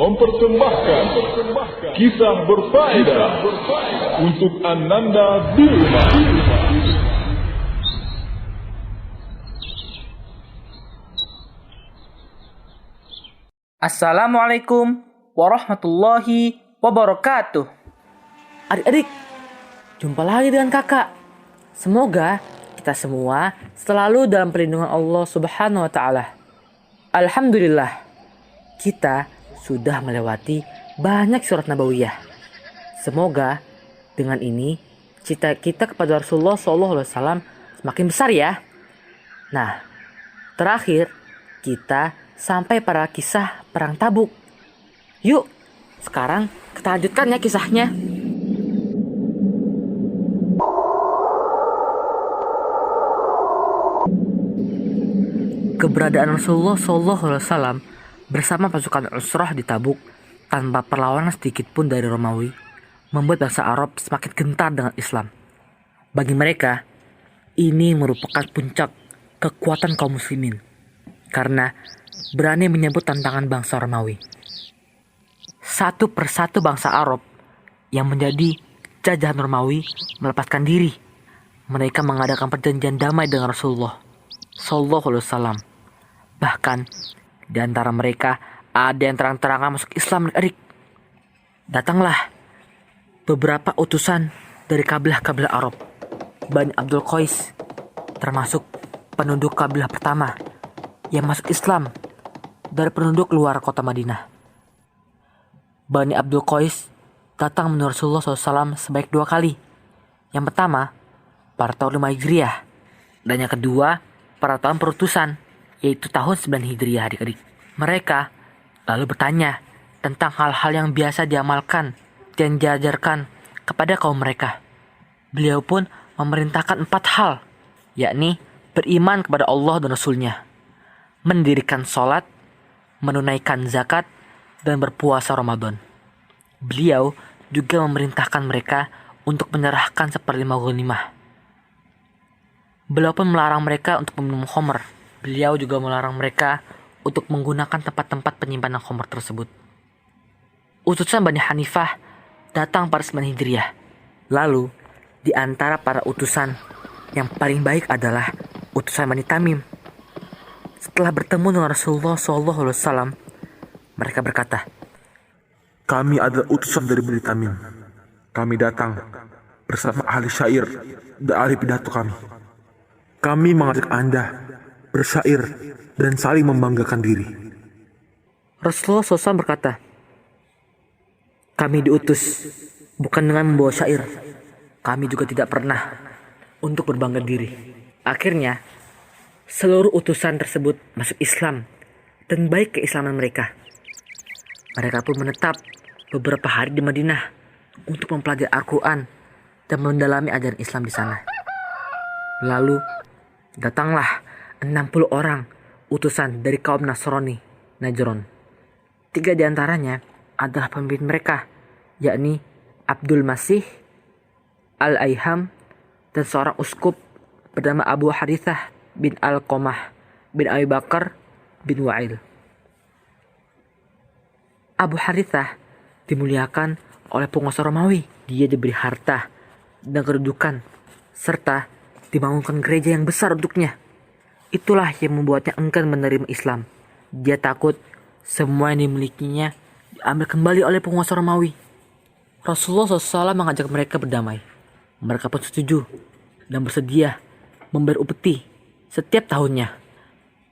mempersembahkan kisah berfaedah untuk Ananda di rumah. Assalamualaikum warahmatullahi wabarakatuh. Adik-adik, jumpa lagi dengan kakak. Semoga kita semua selalu dalam perlindungan Allah Subhanahu wa Ta'ala. Alhamdulillah, kita sudah melewati banyak surat nabawiyah. Semoga dengan ini cita kita kepada Rasulullah SAW semakin besar ya. Nah, terakhir kita sampai pada kisah perang Tabuk. Yuk, sekarang kita lanjutkan ya kisahnya. Keberadaan Rasulullah SAW bersama pasukan Usrah di Tabuk tanpa perlawanan sedikit pun dari Romawi membuat bangsa Arab semakin gentar dengan Islam. Bagi mereka, ini merupakan puncak kekuatan kaum muslimin karena berani menyebut tantangan bangsa Romawi. Satu persatu bangsa Arab yang menjadi jajahan Romawi melepaskan diri. Mereka mengadakan perjanjian damai dengan Rasulullah SAW. Bahkan di antara mereka ada yang terang-terangan masuk Islam. Datanglah beberapa utusan dari kabilah-kabilah Arab. Bani Abdul Qais termasuk penduduk kabilah pertama yang masuk Islam dari penduduk luar kota Madinah. Bani Abdul Qais datang menurut Rasulullah SAW sebaik dua kali. Yang pertama pada tahun 5 Hijriah dan yang kedua pada tahun perutusan, yaitu tahun 9 Hijriah adik-adik. Mereka lalu bertanya tentang hal-hal yang biasa diamalkan dan diajarkan kepada kaum mereka. Beliau pun memerintahkan 4 hal, yakni beriman kepada Allah dan Rasul-Nya, mendirikan sholat, menunaikan zakat, dan berpuasa Ramadan. Beliau juga memerintahkan mereka untuk menyerahkan 1/5 ghanimah. Beliau pun melarang mereka untuk meminum khamr. Beliau juga melarang mereka untuk menggunakan tempat-tempat penyimpanan khamr tersebut. Utusan Bani Hanifah datang pada 9 Hijriah. Lalu, di antara para utusan yang paling baik adalah utusan Bani Tamim. Setelah bertemu dengan Rasulullah SAW, mereka berkata, "Kami adalah utusan dari Bani Tamim. Kami datang bersama ahli syair dan ahli pidato kami. Kami mengajak Anda bersyair dan saling membanggakan diri." Rasulullah SAW berkata, "Kami diutus bukan dengan membawa syair. Kami juga tidak pernah untuk berbangga diri." Akhirnya, seluruh utusan tersebut masuk Islam dan baik keislaman mereka. Mereka pun menetap beberapa hari di Madinah untuk mempelajari Al-Quran dan mendalami ajaran Islam di sana. Lalu, datanglah 60 orang utusan dari kaum Nasrani, Najron. 3 diantaranya adalah pemimpin mereka, yakni Abdul Masih, Al-Aiham, dan seorang uskup bernama Abu Harithah bin Al-Qamah bin Abi Bakar bin Wa'il. Abu Harithah dimuliakan oleh penguasa Romawi. Dia diberi harta dan kedudukan, serta dibangunkan gereja yang besar untuknya. Itulah yang membuatnya enggan menerima Islam. Dia takut semua yang dimilikinya diambil kembali oleh penguasa Romawi. Rasulullah SAW mengajak mereka berdamai. Mereka pun setuju dan bersedia membayar upeti setiap tahunnya.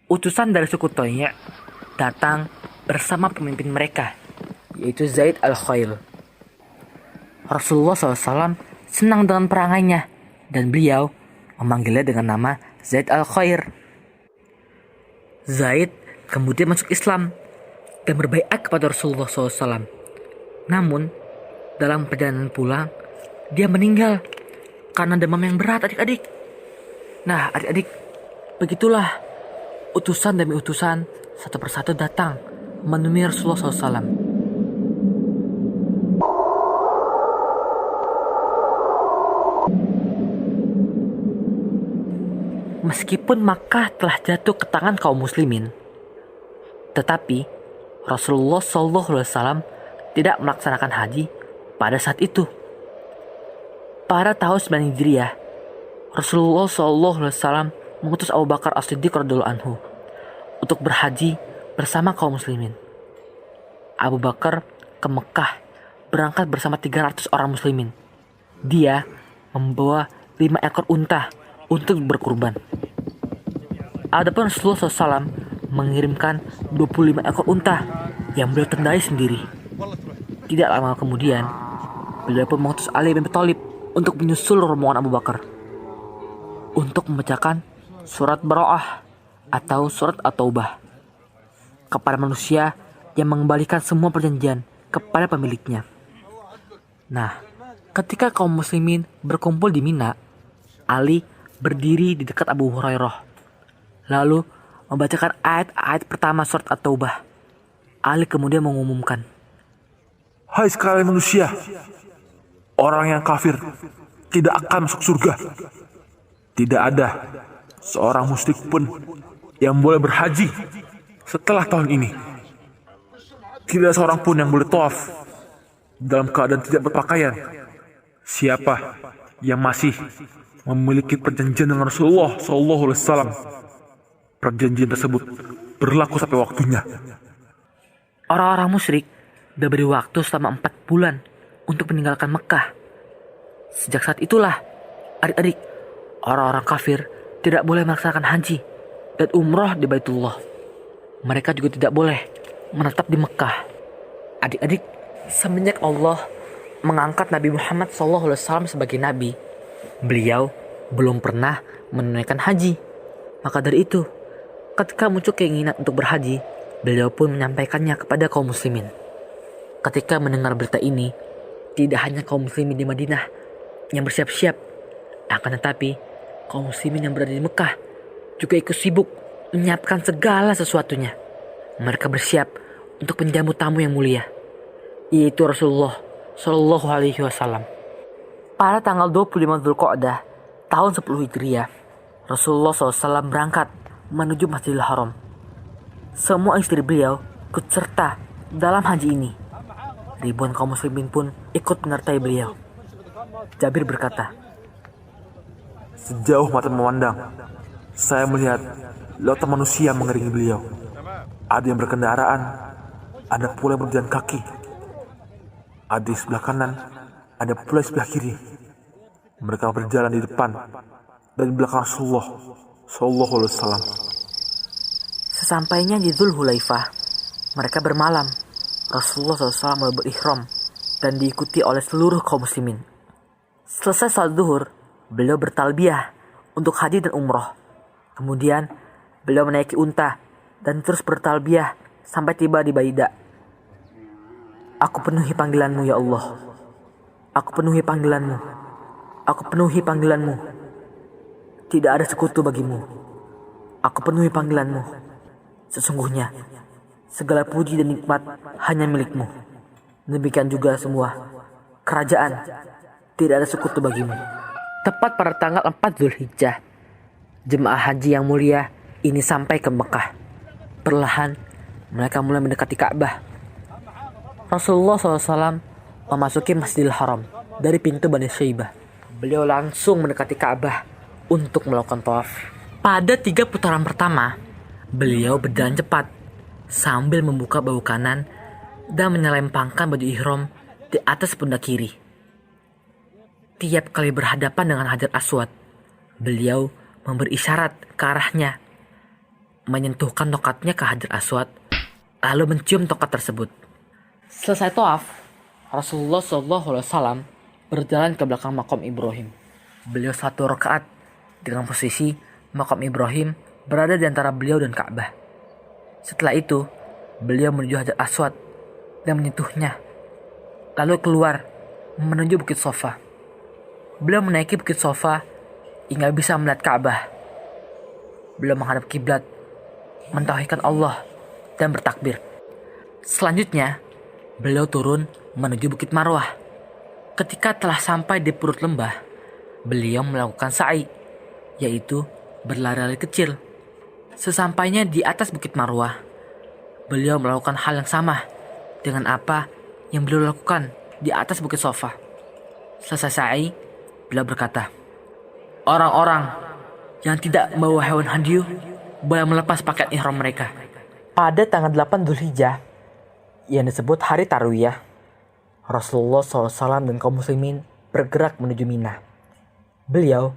Utusan dari suku Toya datang bersama pemimpin mereka, yaitu Zaid al-Khail. Rasulullah SAW senang dengan perangainya dan beliau memanggilnya dengan nama Zaid al-Khair. Zaid kemudian masuk Islam dan berbaiat kepada Rasulullah SAW. Namun, dalam perjalanan pulang, dia meninggal karena demam yang berat adik-adik. Nah adik-adik, begitulah utusan demi utusan satu persatu datang menemui Rasulullah SAW. Meskipun Makkah telah jatuh ke tangan kaum muslimin, tetapi Rasulullah SAW tidak melaksanakan haji pada saat itu. Pada tahun 9 Hijriah, Rasulullah SAW mengutus Abu Bakar As-Siddiq radhiyallahu anhu untuk berhaji bersama kaum muslimin. Abu Bakar ke Mekah berangkat bersama 300 orang muslimin. Dia membawa 5 ekor unta untuk berkurban. Adapun Rasulullah SAW mengirimkan 25 ekor unta yang beliau tendai sendiri. Tidak lama kemudian, beliau pun mengutus Ali bin Abi Thalib untuk menyusul rombongan Abu Bakar untuk membacakan surat Bara'ah atau surat At-Taubah kepada manusia yang mengembalikan semua perjanjian kepada pemiliknya. Nah, ketika kaum muslimin berkumpul di Mina, Ali berdiri di dekat Abu Hurairah lalu membacakan ayat-ayat pertama surat At-Taubah. Ali kemudian mengumumkan, Hai sekalian manusia, orang yang kafir tidak akan masuk surga. Tidak ada seorang musyrik pun yang boleh berhaji setelah tahun ini. Tidak ada seorang pun yang boleh tawaf dalam keadaan tidak berpakaian. Siapa yang masih memiliki perjanjian dengan Rasulullah SAW, perjanjian tersebut berlaku sampai waktunya. orang-orang musyrik diberi waktu selama 4 bulan untuk meninggalkan Mekah. Sejak saat itulah, adik-adik, orang-orang kafir tidak boleh melaksanakan haji dan umrah di Baitullah. Mereka juga tidak boleh menetap di Mekah. Adik-adik, semenjak Allah mengangkat Nabi Muhammad SAW sebagai nabi, beliau belum pernah menunaikan haji. Maka dari itu, ketika muncul keinginan untuk berhaji, beliau pun menyampaikannya kepada kaum muslimin. Ketika mendengar berita ini, tidak hanya kaum muslimin di Madinah yang bersiap-siap, akan tetapi kaum muslimin yang berada di Mekah juga ikut sibuk menyiapkan segala sesuatunya. Mereka bersiap untuk menjamu tamu yang mulia, yaitu Rasulullah Shallallahu Alaihi Wasallam. Pada tanggal 25 Dzulqa'dah tahun 10 Hijriah, Rasulullah SAW berangkat menuju Masjidil Haram. Semua istri beliau ikut serta dalam haji ini. Ribuan kaum muslimin pun ikut menyertai beliau. Jabir berkata, Sejauh mata memandang, saya melihat lautan manusia mengiringi beliau. Ada yang berkendaraan, ada pula yang berjalan kaki. Ada di sebelah kanan, ada pula di sebelah kiri. Mereka berjalan di depan dan di belakang Rasulullah Sallallahu Alaihi Wasallam. sesampainya di Dzulhulaifah, mereka bermalam. Rasulullah SAW mulai berihram dan diikuti oleh seluruh kaum muslimin. Selesai salat zuhur, beliau bertalbiyah untuk haji dan umroh. Kemudian beliau menaiki unta dan terus bertalbiyah sampai tiba di Baida. Aku penuhi panggilanmu ya Allah. Aku penuhi panggilanmu. Aku penuhi panggilanmu. Tidak ada sekutu bagimu. Aku penuhi panggilanmu. Sesungguhnya segala puji dan nikmat hanya milikmu. Demikian juga semua kerajaan. Tidak ada sekutu bagimu. Tepat pada tanggal 4 Zulhijjah, jemaah haji yang mulia ini sampai ke Mekah. Perlahan mereka mulai mendekati Ka'bah. Rasulullah SAW memasuki Masjidil Haram dari pintu Bani Syaibah. Beliau langsung mendekati Ka'bah untuk melakukan tawaf. Pada 3 putaran pertama, beliau berjalan cepat sambil membuka bahu kanan dan menyelempangkan baju ihram di atas pundak kiri. Tiap kali berhadapan dengan Hajar Aswad, beliau memberi isyarat ke arahnya, menyentuhkan tongkatnya ke Hajar Aswad, lalu mencium tongkat tersebut. Selesai tawaf, Rasulullah SAW berjalan ke belakang makam Ibrahim. Beliau 1 rakaat dengan posisi makam Ibrahim berada di antara beliau dan Ka'bah. Setelah itu, beliau menuju Hajar Aswad dan menyentuhnya, lalu keluar menuju Bukit Sofa. Beliau menaiki Bukit Sofa hingga bisa melihat Ka'bah. Beliau menghadap kiblat, mentauhidkan Allah dan bertakbir. Selanjutnya, beliau turun menuju Bukit Marwah. Ketika telah sampai di perut lembah, beliau melakukan sa'i, yaitu berlari-lari kecil. Sesampainya di atas Bukit Marwah, beliau melakukan hal yang sama dengan apa yang beliau lakukan di atas bukit Sofa. Selesai sa'i, beliau berkata, orang-orang yang tidak membawa hewan hadyu boleh melepas pakaian ihram mereka. Pada tanggal 8 Dzulhijjah, yang disebut hari Tarwiyah, Rasulullah SAW dan kaum muslimin bergerak menuju Mina. Beliau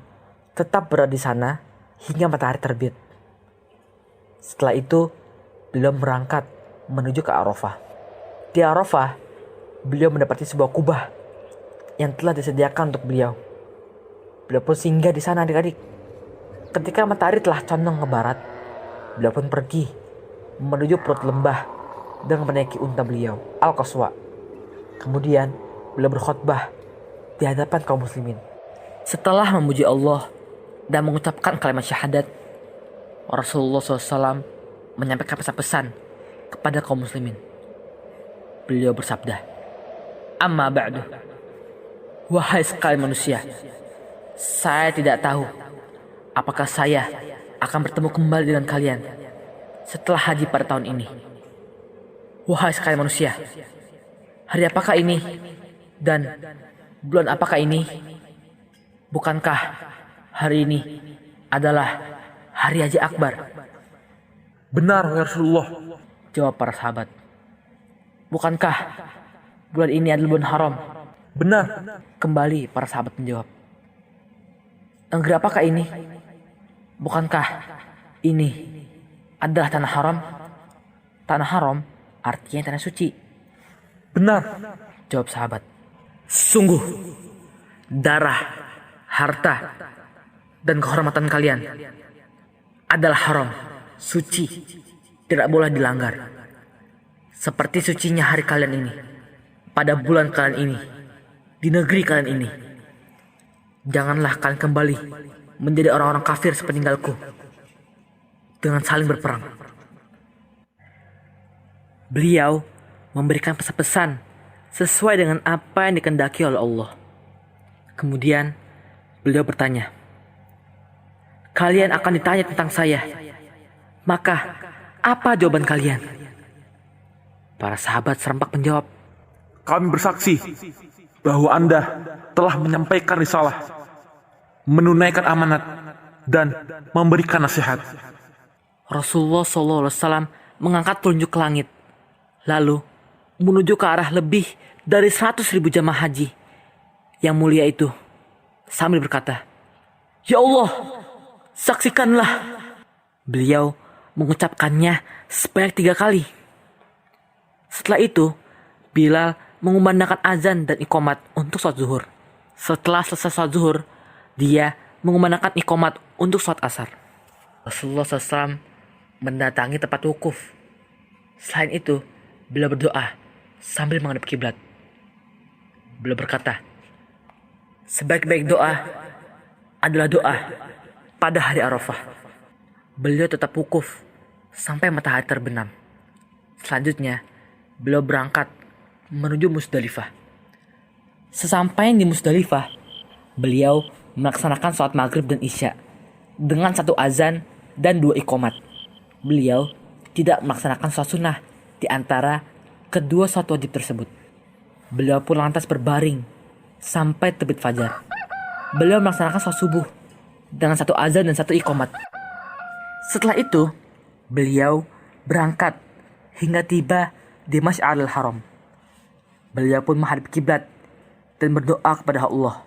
tetap berada di sana hingga matahari terbit. Setelah itu, beliau berangkat menuju ke Arafah. Di Arafah, beliau mendapati sebuah kubah yang telah disediakan untuk beliau. Beliau pun singgah di sana adik-adik. Ketika matahari telah condong ke barat, beliau pun pergi menuju perut lembah dengan menaiki unta beliau, Al-Qaswa. Kemudian beliau berkhutbah di hadapan kaum muslimin. Setelah memuji Allah dan mengucapkan kalimat syahadat, Rasulullah SAW menyampaikan pesan-pesan kepada kaum muslimin. Beliau bersabda, "Amma ba'du, wahai sekalian manusia, saya tidak tahu apakah saya akan bertemu kembali dengan kalian setelah haji pada tahun ini. Wahai sekalian manusia, hari apakah ini dan bulan apakah ini? Bukankah hari ini adalah hari Haji Akbar?" Benar, ya Rasulullah. Jawab para sahabat. "Bukankah bulan ini adalah bulan haram?" Benar. Kembali para sahabat menjawab. "Negeri apakah ini? Bukankah ini adalah tanah haram?" Tanah haram artinya tanah suci. Benar. Jawab sahabat. "Sungguh, darah, harta, dan kehormatan kalian adalah haram, suci, tidak boleh dilanggar. Seperti sucinya hari kalian ini, pada bulan kalian ini, di negeri kalian ini. Janganlah kalian kembali menjadi orang-orang kafir sepeninggalku dengan saling berperang." Beliau memberikan pesan-pesan sesuai dengan apa yang dikehendaki oleh Allah. Kemudian beliau bertanya, "Kalian akan ditanya tentang saya. Maka apa jawaban kalian?" Para sahabat serempak menjawab, Kami bersaksi bahwa Anda telah menyampaikan risalah, menunaikan amanat, dan memberikan nasihat. Rasulullah SAW mengangkat telunjuk ke langit, lalu menuju ke arah lebih dari 100.000 jamaah haji yang mulia itu sambil berkata, "Ya Allah, saksikanlah." Beliau mengucapkannya sebanyak 3 kali. Setelah itu, Bilal mengumandangkan azan dan iqamat untuk sholat zuhur. Setelah selesai sholat zuhur, dia mengumandangkan iqamat untuk sholat asar. Rasulullah SAW mendatangi tempat wukuf. Selain itu, beliau berdoa sambil menghadap kiblat. Beliau berkata, "Sebaik-baik doa adalah doa pada hari Arafah." Beliau tetap wukuf sampai matahari terbenam. Selanjutnya, beliau berangkat menuju Musdalifah. Sesampainya di Musdalifah, beliau melaksanakan sholat maghrib dan isya dengan 1 azan dan 2 iqamat. Beliau tidak melaksanakan sholat sunnah di antara kedua sholat wajib tersebut. Beliau pun lantas berbaring sampai terbit fajar. Beliau melaksanakan sholat subuh dengan 1 azan dan 1 iqamat. Setelah itu, beliau berangkat hingga tiba di Masy'aril Haram. Beliau pun menghadap kiblat dan berdoa kepada Allah.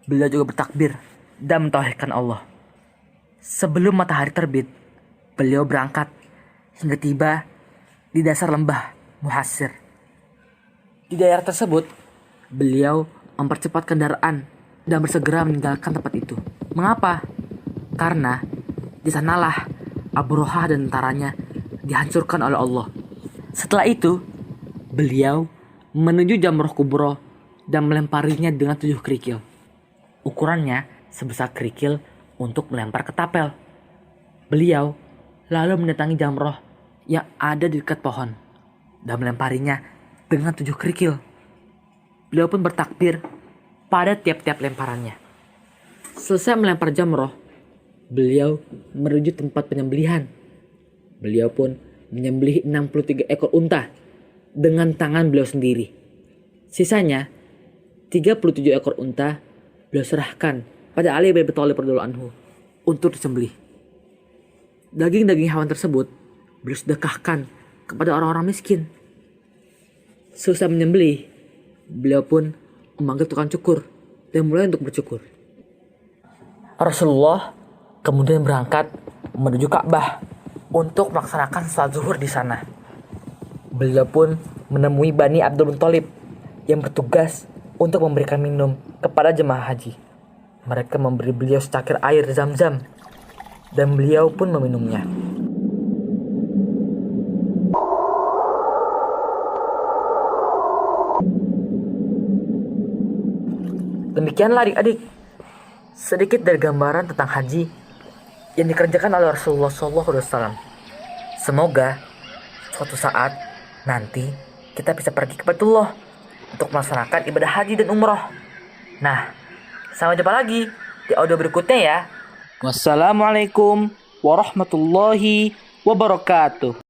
Beliau juga bertakbir dan mentauhidkan Allah. Sebelum matahari terbit, beliau berangkat hingga tiba di dasar lembah Muhassir. Di daerah tersebut, beliau mempercepat kendaraan dan bersegera meninggalkan tempat itu. Mengapa? Karena di sanalah Abrahah dan tentaranya dihancurkan oleh Allah. Setelah itu, beliau menuju Jamrah Kubro dan melemparinya dengan 7 kerikil. Ukurannya sebesar kerikil untuk melempar ketapel. Beliau lalu mendatangi jamroh yang ada di dekat pohon dan melemparinya dengan 7 kerikil. Beliau pun bertakbir pada tiap-tiap lemparannya. Selesai melempar jamroh, beliau menuju tempat penyembelihan. Beliau pun menyembelih 63 ekor unta dengan tangan beliau sendiri. Sisanya 37 ekor unta beliau serahkan pada Ali bin Abi Thalib radhiyallahu anhu untuk disembelih. Daging-daging hewan tersebut beliau sedekahkan kepada orang-orang miskin. Selesai menyembelih, beliau pun memanggil tukang cukur dan mulai untuk bercukur. Rasulullah kemudian berangkat menuju Ka'bah untuk melaksanakan salat zuhur di sana. Beliau pun menemui Bani Abdul Muthalib yang bertugas untuk memberikan minum kepada jemaah haji. Mereka memberi beliau secangkir air Zam-Zam dan beliau pun meminumnya. Demikianlah adik-adik sedikit dari gambaran tentang haji yang dikerjakan oleh Rasulullah SAW. Semoga suatu saat nanti kita bisa pergi ke Baitullah untuk melaksanakan ibadah haji dan umroh. Nah, sampai jumpa lagi di audio berikutnya ya. Wassalamualaikum warahmatullahi wabarakatuh.